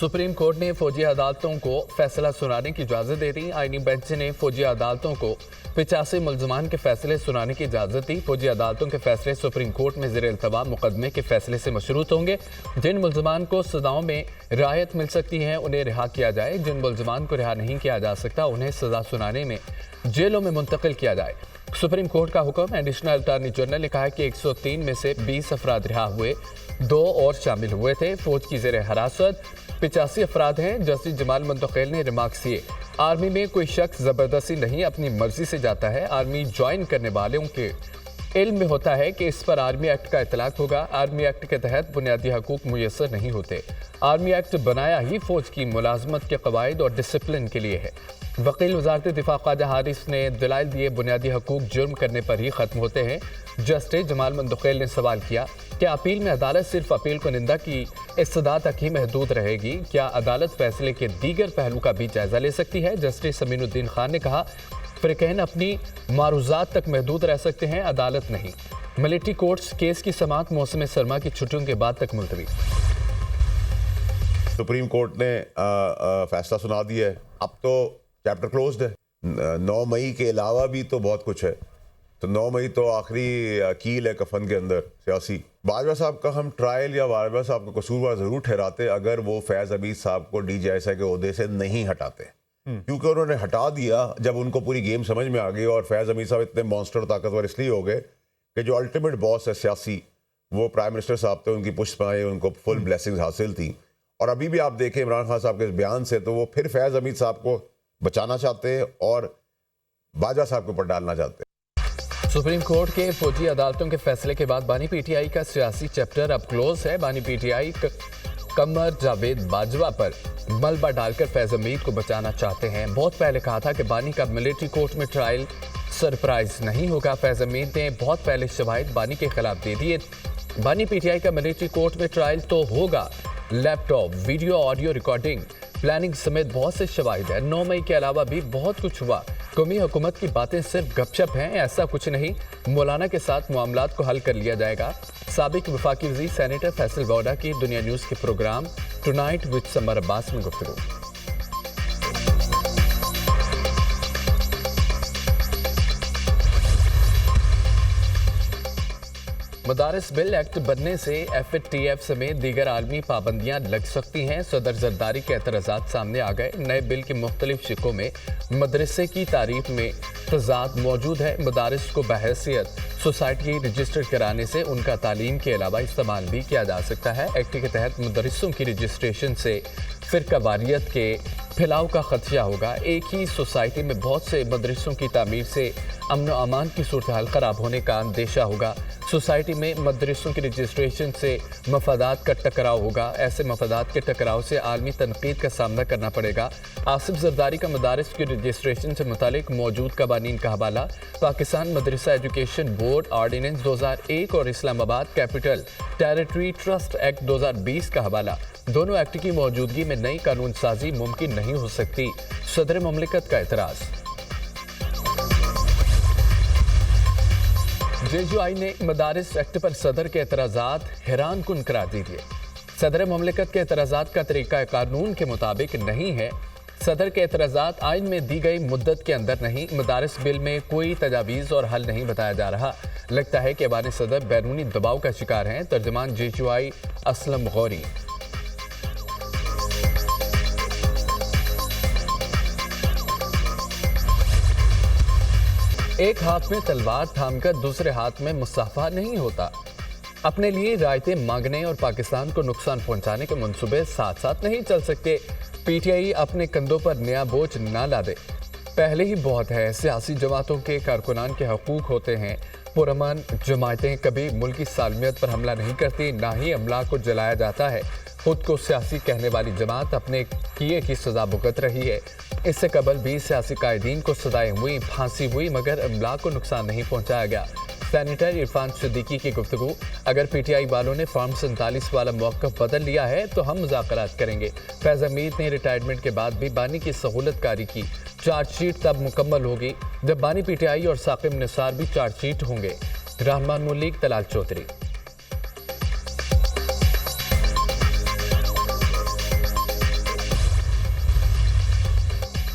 Supreme court ने फौजी अदालतों को फैसला सुनाने की इजाजत दे दी। आईनी बेंच ने फौजी अदालतों को 85 मुल्जमान के फैसले सुनाने की इजाजत दी। फौजी अदालतों के फैसले सुप्रीम कोर्ट में ज़ेर-ए-इल्तवा मुकदमे के फैसले से मशरूत होंगे। जिन मुल्जमान को सजाओं में रियायत मिल सकती है उन्हें रिहा किया जाए। जिन मुल्जमान को रिहा नहीं किया जा सकता उन्हें सजा सुनाने में जेलों में मुंतकिल किया जाए। सुप्रीम कोर्ट का हुक्म। एडिशनल अटॉर्नी जनरल ने कहा कि 103 में से 20 अफराद रिहा हुए, 2 और शामिल हुए थे। फौज की जेर हिरासत 85 अफराद हैं। जस्टिस जमाल मुंतकिल ने रिमार्क्स किए, आर्मी में कोई शख्स ज़बरदस्ती नहीं अपनी मर्जी से जाता है। आर्मी ज्वाइन करने वालों के इल्म में होता है कि इस पर आर्मी एक्ट का इतलाक होगा। आर्मी एक्ट के तहत बुनियादी हकूक मुयस्सर नहीं होते। आर्मी एक्ट बनाया ही फौज की मुलाजमत के कवायद और डिसिप्लिन के लिए है। वकील वजारत दिफा ख्वाजा हारिस ने दलाइल दिए, बुनियादी हकूक जुर्म करने पर ही खत्म होते हैं। जस्टिस जमाल मुंतकिल ने सवाल किया कि अपील में अदालत सिर्फ अपील को निंदा की इस्तदा तक ही महदूद रहेगी, क्या अदालत फैसले के दीगर पहलू का भी जायजा ले सकती है। जस्टिस समीनुद्दीन खान ने कहा, फ़िरक़ैन अपनी मारूज़ात तक महदूद रह सकते हैं, अदालत नहीं। मिलिट्री कोर्ट्स केस की समाअत मौसम सरमा की छुट्टियों के बाद तक मुलतवी। सुप्रीम कोर्ट ने फैसला सुना दिया है, अब तो चैप्टर क्लोज्ड है। 9 मई के अलावा भी तो बहुत कुछ है। तो 9 मई तो आखिरी कील है कफन के अंदर सियासी। बाजवा साहब का हम ट्रायल या बाजवा साहब को कसूरवार जरूर ठहराते अगर वो फैज़ हमीद साहब को DGSI के ओहदे से नहीं हटाते, क्योंकि उन्होंने हटा दिया जब उनको पूरी गेम समझ में आ गई। और फैज़ हमीद साहब इतने मॉन्स्टर ताकतवर इसलिए हो गए कि जो अल्टीमेट बॉस है सियासी वो प्राइम मिनिस्टर साहब थे, उनकी पुष्ट पाए, उनको फुल ब्लेसिंग्स हासिल थी। और अभी भी आप देखें इमरान खान साहब के इस बयान से तो वो फिर फैज़ हमीद साहब को बचाना चाहते हैं और बाजवा साहब के ऊपर डालना चाहते हैं। सुप्रीम कोर्ट के फौजी अदालतों के फैसले के बाद बानी PTI का सियासी चैप्टर अब क्लोज है। बानी PTI कमर जावेद बाजवा पर मलबा डालकर फैज़ हमीद को बचाना चाहते हैं। बहुत पहले कहा था कि बानी का मिलिट्री कोर्ट में ट्रायल सरप्राइज नहीं होगा। फैज़ हमीद ने बहुत पहले शवाहिद बानी के खिलाफ दे दिए। बानी PTI का मिलिट्री कोर्ट में ट्रायल तो होगा। Laptop, video, audio recording, planning समेत बहुत से शवाहिद है। 9 मई के अलावा भी बहुत कुछ हुआ। कौमी हुकूमत की बातें सिर्फ गपशप हैं, ऐसा कुछ नहीं। मौलाना के साथ मामलात को हल कर लिया जाएगा। साबिक वफाकी वज़ीर सेनेटर फैसल गौडा की दुनिया न्यूज़ के program tonight with Samar Abbas में गुफ्तगू। मदारिस बिल एक्ट बनने से FATF समेत दीगर आलमी पाबंदियां लग सकती हैं। सदर जरदारी के एतराज़ात सामने आ गए। नए बिल के मुख्तलिफ शिकों में मदरसे की तारीफ में तजाद मौजूद है। मदारिस को बहैसियत सोसाइटी रजिस्टर कराने से उनका तालीम के अलावा इस्तेमाल भी किया जा सकता है। एक्ट के तहत मदरसों की रजिस्ट्रेशन से फ़िरकावारियत के फैलाव का खदशा होगा। एक ही सोसाइटी में बहुत से मदरसों की तामीर से अमन व अमान की सूरत हाल ख़राब होने का अंदेशा होगा। सोसाइटी में मदरसों की रजिस्ट्रेशन से मफादात का टकराव होगा। ऐसे मफादात के टकराव से आलमी तनकीद का सामना करना पड़ेगा। आसिफ जरदारी का मदारिस की रजिस्ट्रेशन से मुतालिक मौजूद कवानीन का हवाला पाकिस्तान मदरसा एजुकेशन बोर्ड ऑर्डिनेंस 2001 और Islamabad capital territory trust act 2020 का हवाला। दोनों एक्ट की मौजूदगी में नई कानून साजी मुमकिन नहीं हो सकती। सदर मुमलिकत का एतराज़। JUI ने मदारिस एक्ट पर सदर के एतराज़ात हैरान कुन करार दीजिए। सदर मुमलिकत के एतराज़ात का तरीका कानून के मुताबिक नहीं है। सदर के एतराज़ात आइन में दी गई मुद्दत के अंदर नहीं। मदारिस बिल में कोई तजावीज़ और हल नहीं बताया जा रहा। लगता है कि ऐवान सदर बैरूनी दबाव का शिकार हैं। तर्जमान JUI असलम गौरी। एक हाथ में तलवार थामकर दूसरे हाथ में मुसाफा नहीं होता। अपने लिए रायतें मांगने और पाकिस्तान को नुकसान पहुंचाने के मंसूबे साथ साथ नहीं चल सकते। PTI अपने कंधों पर नया बोझ ना ला दे, पहले ही बहुत है। सियासी जमातों के कारकुनान के हकूक होते हैं। पुरअमन जमातें कभी मुल्क की सालमियत पर हमला नहीं करती, ना ही अमला को जलाया जाता है। खुद को सियासी कहने वाली जमात अपने किए की सजा भुगत रही है। इससे कबल भी सियासी कायदीन को सजाएं हुई, फांसी हुई, मगर अमला को नुकसान नहीं पहुंचाया गया। सेनेटर इरफान सिद्दीकी की गुफ्तगू, अगर PTI वालों ने फॉर्म 47 वाला मौक़िफ़ बदल लिया है तो हम मुज़ाकरात करेंगे। फैज़ हमीद ने रिटायरमेंट के बाद भी बानी की सहूलतकारी की। चार्जशीट तब मुकम्मल होगी जब बानी PTI और साकिब निसार भी चार्जशीट होंगे। रहमान मुल्लिक, तलाल चौधरी।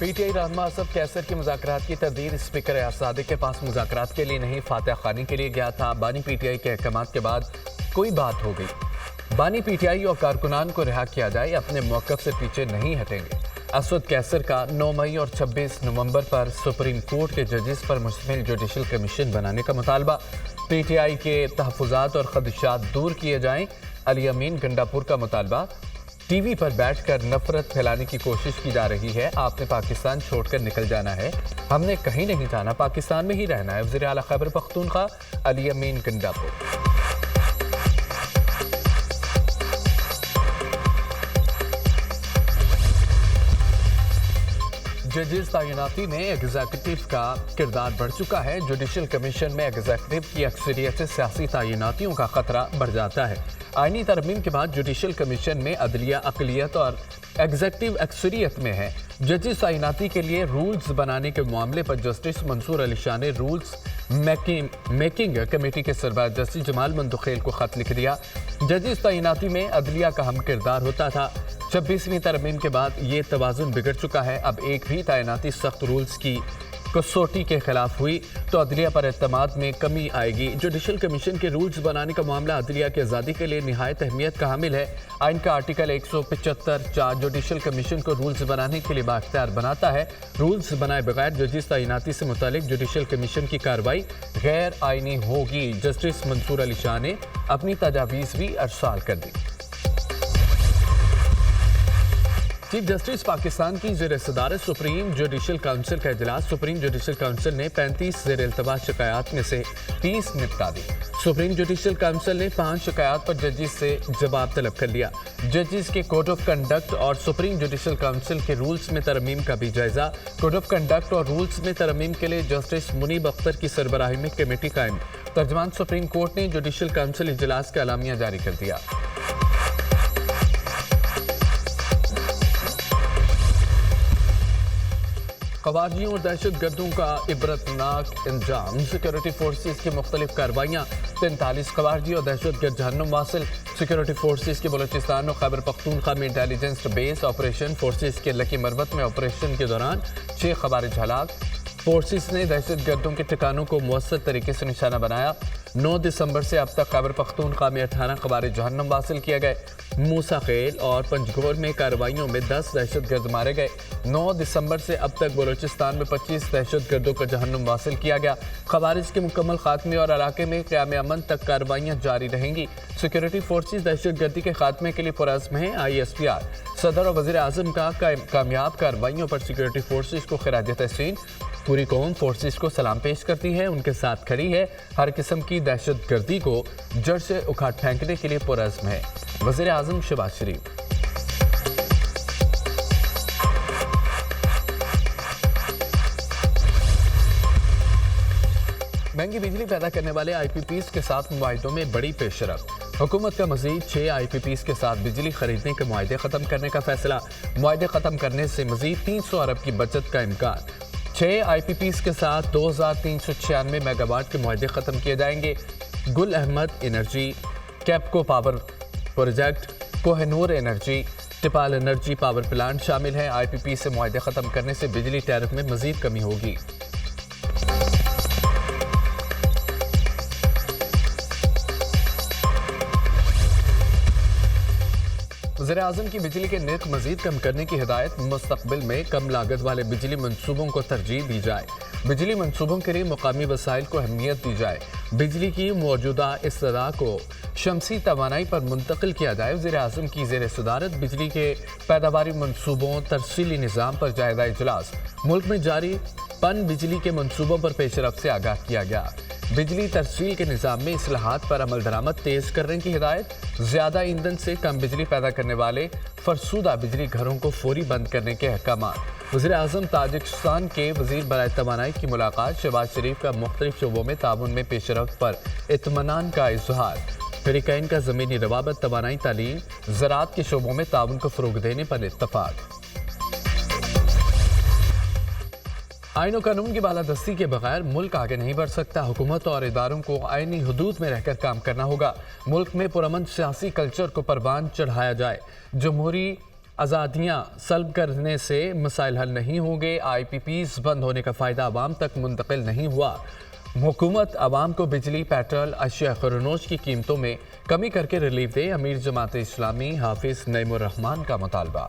पीटीआई रहनुमा असद कैसर की मुज़ाकरात की तरदीद स्पीकर आसादी के पास मुज़ाकरात के लिए नहीं फातह खानी के लिए गया था। बानी पीटीआई के अहकाम के बाद कोई बात हो गई। बानी पीटीआई और कारकुनान को रिहा किया जाए, अपने मौक़िफ़ से पीछे नहीं हटेंगे। असद कैसर का 9 मई और 26 नवंबर पर सुप्रीम कोर्ट के जजेस पर मुश्तमिल जुडिशल कमीशन बनाने का मुतालबा। पीटीआई के तहफ़्फ़ुज़ात और ख़दशात दूर किए जाएँ। अली अमीन गंडापुर का मुतालबा। टीवी पर बैठकर नफरत फैलाने की कोशिश की जा रही है। आपने पाकिस्तान छोड़कर निकल जाना है, हमने कहीं नहीं जाना, पाकिस्तान में ही रहना है। वज़ीर आला खैबर पख्तूनख्वा अली अमीन गंडापुर। जजेस तैनाती में एग्जीक्यूटिव का किरदार बढ़ चुका है। जुडिशल कमीशन में एग्जीक्यूटिव की अक्सरियत से सियासी तैनातियों का खतरा बढ़ जाता है। आईनी तरमीम के बाद जुडिशल कमीशन में अदलिया अकलियत और एग्जीक्यूटिव अक्सरियत में है। जजेस तैनाती के लिए रूल्स बनाने के मामले पर जस्टिस मंसूर अली शाह ने रूल्स मेकिंग कमेटी के सरबराह जस्टिस जमाल मंदुखेल को खत लिख दिया। जजेस तैनाती में अदलिया का अहम किरदार होता था। 26वीं तरमीम के बाद ये तवाज़ुन बिगड़ चुका है। अब एक भी तैनाती सख्त रूल्स की कसौटी के खिलाफ हुई तो अदलिया पर एतमाद में कमी आएगी। जुडिशल कमीशन के रूल्स बनाने का मामला अदलिया की आज़ादी के लिए निहायत अहमियत का हामिल है। आइन का आर्टिकल 175(4) जुडिशल कमीशन को रूल्स बनाने के लिए बाख्तियार बनाता है। रूल्स बनाए बगैर जजेस तैनाती से मुतालिक जुडिशल कमीशन की कार्रवाई गैर आइनी होगी। जस्टिस मंसूर अली शाह ने अपनी तजावीज़ भी अरसाल कर दी। चीफ जस्टिस पाकिस्तान की ज़ेर सदारत सुप्रीम जुडिशल काउंसिल का इजलास। सुप्रीम जुडिशल काउंसिल ने 35 ज़ेर इल्तवा शिकायत में से 30 निपटा दी। सुप्रीम जुडिशल काउंसिल ने 5 शिकायत पर जजेस से जवाब तलब कर लिया। जजेस के कोड ऑफ कंडक्ट और सुप्रीम जुडिशल काउंसिल के रूल्स में तरमीम का भी जायजा। कोड ऑफ कंडक्ट और रूल्स में तरमीम के लिए जस्टिस मुनीब अख्तर की सरबराही में कमेटी कायम। तर्जमान सुप्रीम कोर्ट ने जुडिशल काउंसिल इजलास का एलामिया जारी कर दिया। ख़वारिजियों और दहशत गर्दों का इबरतनाक इंजाम। सिक्योरिटी फोर्सेज की मुख्तलिफ कार्रवाइयाँ। 43 ख़वारिजी और दहशत गर्द जहन्नुम वासिल। सिक्योरिटी फोर्सेज के बलोचिस्तान और खैबर पख्तूनख्वा में इंटेलिजेंस बेस ऑपरेशन। फोर्सेज के लकी मरवत में ऑपरेशन के दौरान 6 ख़वारिज हलाक। फोर्सेस ने दहशत गर्दों के ठिकानों को मुअस्सर तरीके से निशाना बनाया। 9 दिसंबर से अब तक खैबर पख्तूनख्वा में 18 ख़वारिज जहन्नुम वासिल किए गए। मूसा खेल और पंजगोर में कार्रवाइयों में 10 दहशत गर्द मारे गए। 9 दिसंबर से अब तक बलोचिस्तान में 25 दहशत गर्दों का जहन्नुम वासिल किया गया। ख़वारिज के मुकम्मल खात्मे और इलाके में क़याम अमन तक कार्रवाइयाँ जारी रहेंगी। सिक्योरिटी फोर्सेज दहशत गर्दी के खात्मे के लिए पुरअज़्म हैं। ISPR सदर और वज़ीर आज़म का कामयाब कार्रवाइयों पर सिक्योरिटी फोर्सेज को खिराज तहसीन। पूरी कौम फोर्सेस को सलाम पेश करती है, उनके साथ खड़ी है। हर किस्म की दहशत गर्दी को जड़ से उखाड़ फेंकने के लिए पुरअज़्म है। वज़ीर आज़म शहबाज शरीफ। महंगी बिजली पैदा करने वाले IPPs के साथ मुआहिदों में बड़ी पेशरफ। हुकूमत का मजीद 6 IPPs के साथ बिजली खरीदने के मुआहिदे ख़त्म करने का फैसला। मुआहिदे ख़त्म करने से मजीद 300 अरब की बचत का इम्कान। 6 IPPs के साथ 2396 मेगावाट के मुआहिदे ख़त्म किए जाएंगे। Gul Ahmad energy, Kapco power project, Kohinoor energy, Tapal energy power plant शामिल हैं। IPP से मुआहिदे ख़त्म करने से बिजली टैरिफ में मजीद कमी होगी। वज़ीर-ए-आज़म की बिजली के नर्ख मजीद कम करने की हिदायत। मुस्तक़बिल में कम लागत वाले बिजली मंसूबों को तरजीह दी जाए। बिजली मंसूबों के लिए मुकामी वसाइल को अहमियत दी जाए। बिजली की मौजूदा इस्तदा को शमसी तवानाई पर मुंतकिल किया जाए। वज़ीर-ए-आज़म की ज़ेर सदारत बिजली के पैदावारी मंसूबों तरसीली निज़ाम पर जायज़ा इजलास। मुल्क में जारी पन बिजली के मंसूबों पर पेशरफ से आगाह किया गया। बिजली तरसील के निज़ाम में इस्लाहात पर अमल दरामद तेज करने की हिदायत। ज़्यादा ईंधन से कम बिजली पैदा करने वाले फरसूदा बिजली घरों को फौरी बंद करने के अहकाम। वज़ीर आज़म ताजिकिस्तान के वज़ीर बराए तवानाई की मुलाकात। शहबाज शरीफ का मुख्तलिफ शोबों में ताउन में पेशरफ पर इत्मीनान का इजहार। फरीकैन का ज़मीनी रवाबत, तवानाई, तालीम, ज़राअत के शोबों में ताउन को फ़रोग़ देने पर इत्तफ़ाक़। आइन और कानून की बालादस्ती के बगैर मुल्क आगे नहीं बढ़ सकता। हुकूमत और इदारों को आइनी हदूद में रहकर काम करना होगा। मुल्क में पुरअमन सियासी कल्चर को परवान चढ़ाया जाए। जमहूरी आज़ादियाँ सल्ब करने से मसाइल हल नहीं होंगे। IPPs बंद होने का फ़ायदा आवाम तक मुंतकिल नहीं हुआ। हुकूमत आवाम को बिजली, पेट्रोल, अशिया खुरनोश की कीमतों में कमी करके रिलीफ दे। अमीर जमात इस्लामी हाफिज नईमुर रहमान का मुतालबा।